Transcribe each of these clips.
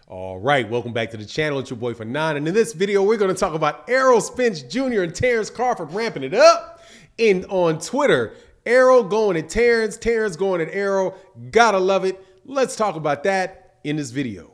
All right, welcome back to the channel. It's your boy Fanon, and in this video, we're going to talk about Errol Spence Jr. and Terence Crawford ramping it up on Twitter. Errol going at Terence, Terence going at Errol. Gotta love it. Let's talk about that in this video.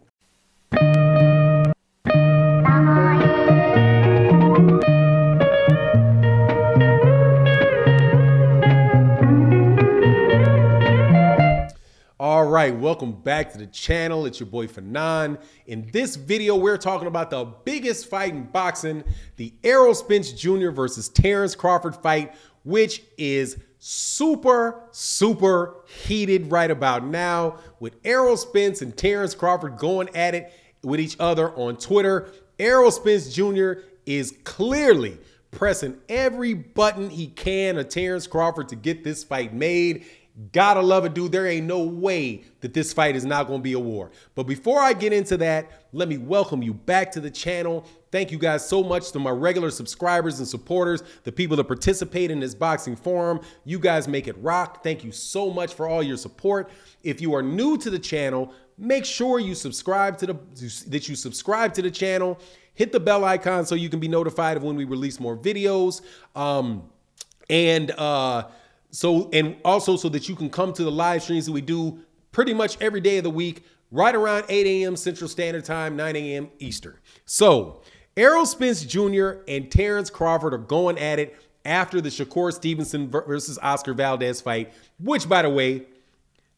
All right, welcome back to the channel. It's your boy Fanon. In this video, we're talking about the biggest fight in boxing, the Errol Spence Jr. versus Terence Crawford fight, which is super heated right about now, with Errol Spence and Terence Crawford going at it with each other on Twitter. Errol Spence Jr. is clearly pressing every button he can of Terence Crawford to get this fight made. Gotta love it, dude. There ain't no way that this fight is not going to be a war. But before I get into that, let me welcome you back to the channel. Thank you guys so much to my regular subscribers and supporters, the people that participate in this boxing forum. You guys make it rock. Thank you so much for all your support. If you are new to the channel, make sure you subscribe to the channel. Hit the bell icon so you can be notified of when we release more videos. And also so that you can come to the live streams that we do pretty much every day of the week, right around 8 a.m. Central Standard Time, 9 a.m. Eastern. So Errol Spence Jr. and Terence Crawford are going at it after the Shakur Stevenson versus Oscar Valdez fight, which, by the way,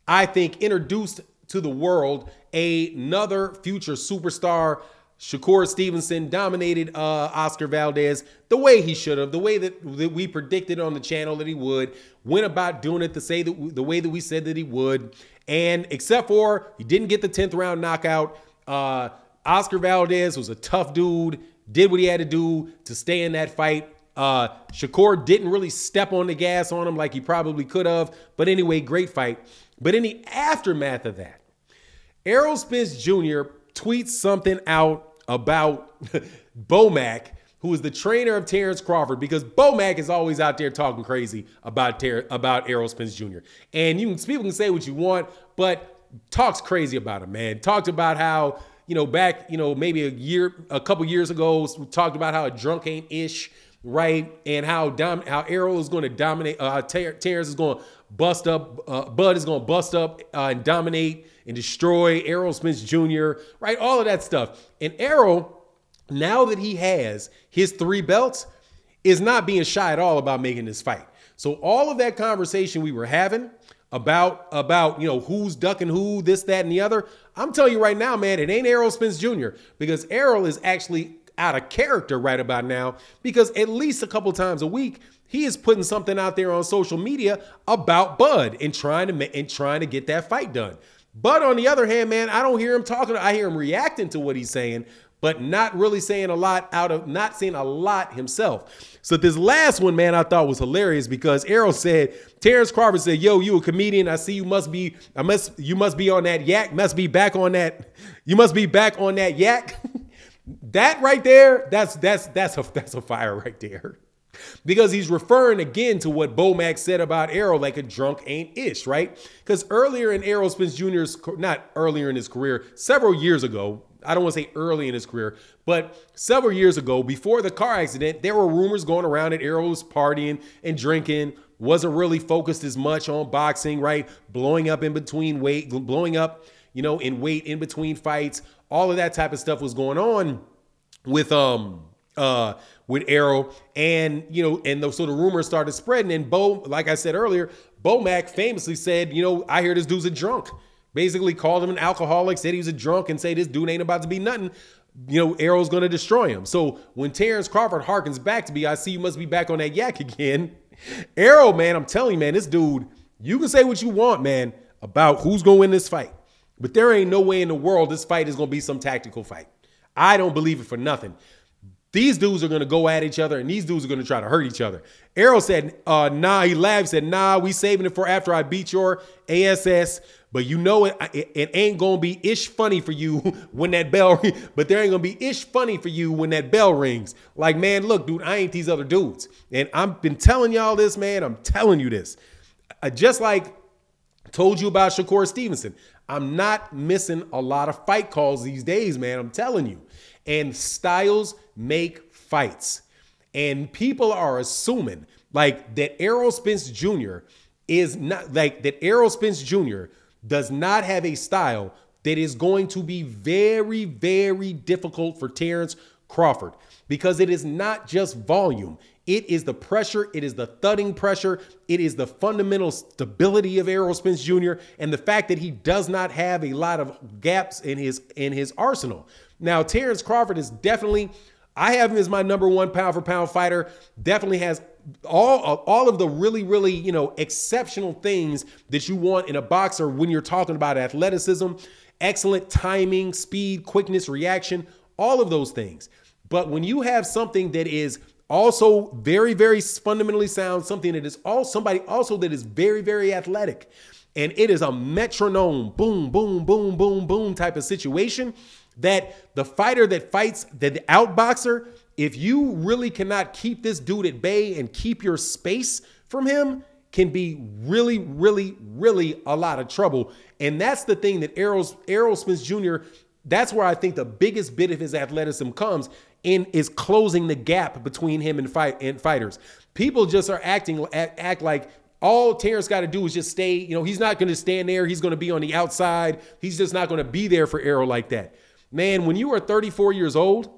I think introduced to the world another future superstar. Shakur Stevenson dominated Oscar Valdez the way he should have, the way that we predicted on the channel that he would, went about doing it the way that we said that he would. And except for he didn't get the 10th round knockout, Oscar Valdez was a tough dude, did what he had to do to stay in that fight. Shakur didn't really step on the gas on him like he probably could have. But anyway, great fight. But in the aftermath of that, Errol Spence Jr. tweets something out about Bomac, who is the trainer of Terence Crawford, because Bomac is always out there talking crazy about Errol Spence Jr. And people can say what you want, but talks crazy about him, man. Talked about how, back, maybe a couple years ago, talked about how a drunk ain't ish, right? And how Errol is going to dominate, Terence is going to bust up, Bud is going to bust up and dominate and destroy Errol Spence Jr., right? All of that stuff. And Errol, now that he has his 3 belts, is not being shy at all about making this fight. So all of that conversation we were having about who's ducking who, this, that, and the other, I'm telling you right now, man, it ain't Errol Spence Jr. because Errol is actually out of character right about now, because at least a couple times a week, he is putting something out there on social media about Bud and trying to get that fight done. But on the other hand, man, I don't hear him talking. I hear him reacting to what he's saying, but not really saying a lot not saying a lot himself. So this last one, man, I thought was hilarious because Errol said, Terence Crawford said, yo, you a comedian. I see you must be on that yak, you must be back on that yak. That right there, that's a fire right there. Because he's referring again to what Bomac said about Errol, like a drunk ain't ish, right? Because earlier in Errol Spence Jr.'s, not earlier in his career, several years ago, I don't want to say early in his career, but several years ago, before the car accident, there were rumors going around that Errol was partying and drinking, wasn't really focused as much on boxing, right? Blowing up in weight in between fights. All of that type of stuff was going on with Errol, and so the rumors started spreading. And like I said earlier, Bomac famously said, I hear this dude's a drunk. Basically called him an alcoholic, said he was a drunk, and say this dude ain't about to be nothing. Errol's going to destroy him. So when Terence Crawford harkens back to me, I see you must be back on that yak again. Errol, man, I'm telling you, man, this dude, you can say what you want, man, about who's going to win this fight, but there ain't no way in the world this fight is going to be some tactical fight. I don't believe it for nothing. These dudes are going to go at each other, and these dudes are going to try to hurt each other. Errol said, nah, he laughed, said, nah, we saving it for after I beat your ASS, but it ain't going to be ish funny for you when that bell rings, but there ain't going to be ish funny for you when that bell rings. Like, man, look, dude, I ain't these other dudes. And I've been telling y'all this, man. I'm telling you this. Just like told you about Shakur Stevenson. I'm not missing a lot of fight calls these days, man. I'm telling you. And styles make fights. And people are assuming like that Errol Spence Jr. is not like that Errol Spence Jr. does not have a style that is going to be very, very difficult for Terence Crawford, because it is not just volume. It is the pressure. It is the thudding pressure. It is the fundamental stability of Errol Spence Jr. and the fact that he does not have a lot of gaps in his arsenal. Now, Terence Crawford is definitely, I have him as my #1 pound for pound fighter. Definitely has all of the really, really, exceptional things that you want in a boxer when you're talking about athleticism, excellent timing, speed, quickness, reaction, all of those things. But when you have something that is also very, very fundamentally sound, something that is somebody also that is very, very athletic, and it is a metronome, boom, boom, boom, boom, boom type of situation, that the fighter that fights, the outboxer, if you really cannot keep this dude at bay and keep your space from him, can be really, really, really a lot of trouble. And that's the thing that Errol Spence Jr., that's where I think the biggest bit of his athleticism comes in, is closing the gap between him and fighters. People just are act like all Terence got to do is just stay, he's not going to stand there. He's going to be on the outside. He's just not going to be there for Errol like that. Man, when you are 34 years old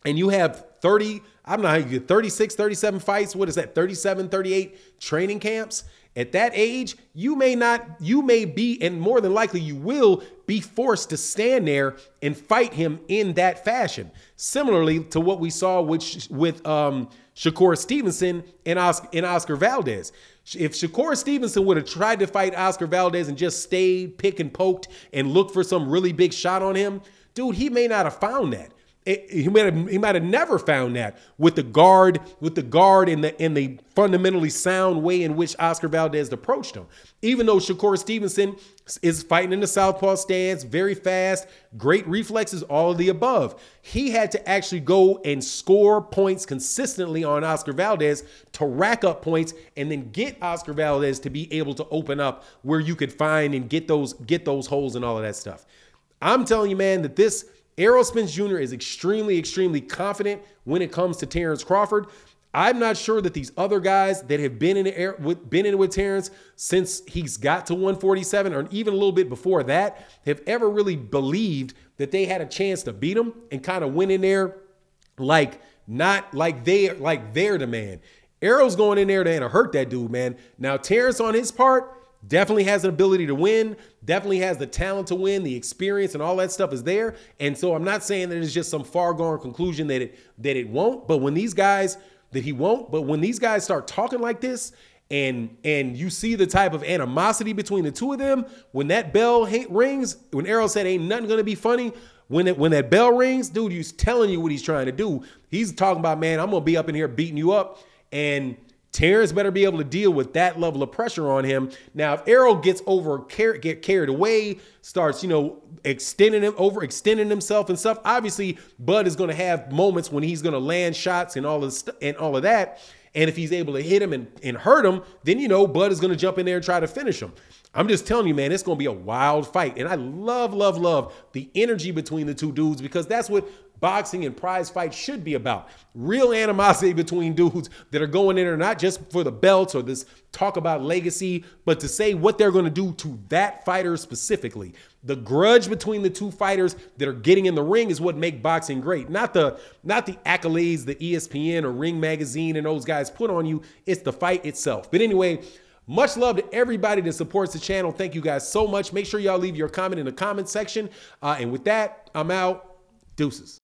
and you have 30, I don't know how you get 36, 37 fights. What is that? 37, 38 training camps. At that age, you may be, and more than likely you will be forced to stand there and fight him in that fashion. Similarly to what we saw with Shakur Stevenson and Oscar Valdez. If Shakur Stevenson would have tried to fight Oscar Valdez and just stayed, pick and poked and looked for some really big shot on him, dude, he may not have found that. He might have never found that with the guard and the fundamentally sound way in which Oscar Valdez approached him. Even though Shakur Stevenson is fighting in the southpaw stance, very fast, great reflexes, all of the above, he had to actually go and score points consistently on Oscar Valdez to rack up points and then get Oscar Valdez to be able to open up where you could find and get those holes and all of that stuff. I'm telling you, man, that this Errol Spence Jr. is extremely, extremely confident when it comes to Terence Crawford. I'm not sure that these other guys that have been in it with Terence since he's got to 147, or even a little bit before that, have ever really believed that they had a chance to beat him and kind of went in there like they're the man. Errol's going in there to hurt that dude, man. Now, Terence on his part definitely has an ability to win, definitely has the talent to win, the experience and all that stuff is there. And so I'm not saying that it's just some far-gone conclusion that it won't, but when these guys start talking like this and you see the type of animosity between the two of them, when that bell rings, when Errol said ain't nothing going to be funny, when that bell rings, dude, he's telling you what he's trying to do. He's talking about, man, I'm going to be up in here beating you up, and Terence better be able to deal with that level of pressure on him. Now, if Errol get carried away, starts, overextending himself and stuff, obviously Bud is going to have moments when he's going to land shots and all of that. And if he's able to hit him and hurt him, then, Bud is going to jump in there and try to finish him. I'm just telling you, man, it's going to be a wild fight. And I love, love, love the energy between the two dudes, because that's what boxing and prize fights should be about. Real animosity between dudes that are going in there not just for the belts or this talk about legacy, but to say what they're going to do to that fighter specifically. The grudge between the two fighters that are getting in the ring is what make boxing great. Not the accolades that ESPN or Ring Magazine and those guys put on you. It's the fight itself. But anyway, much love to everybody that supports the channel. Thank you guys so much. Make sure y'all leave your comment in the comment section. And with that, I'm out. Deuces.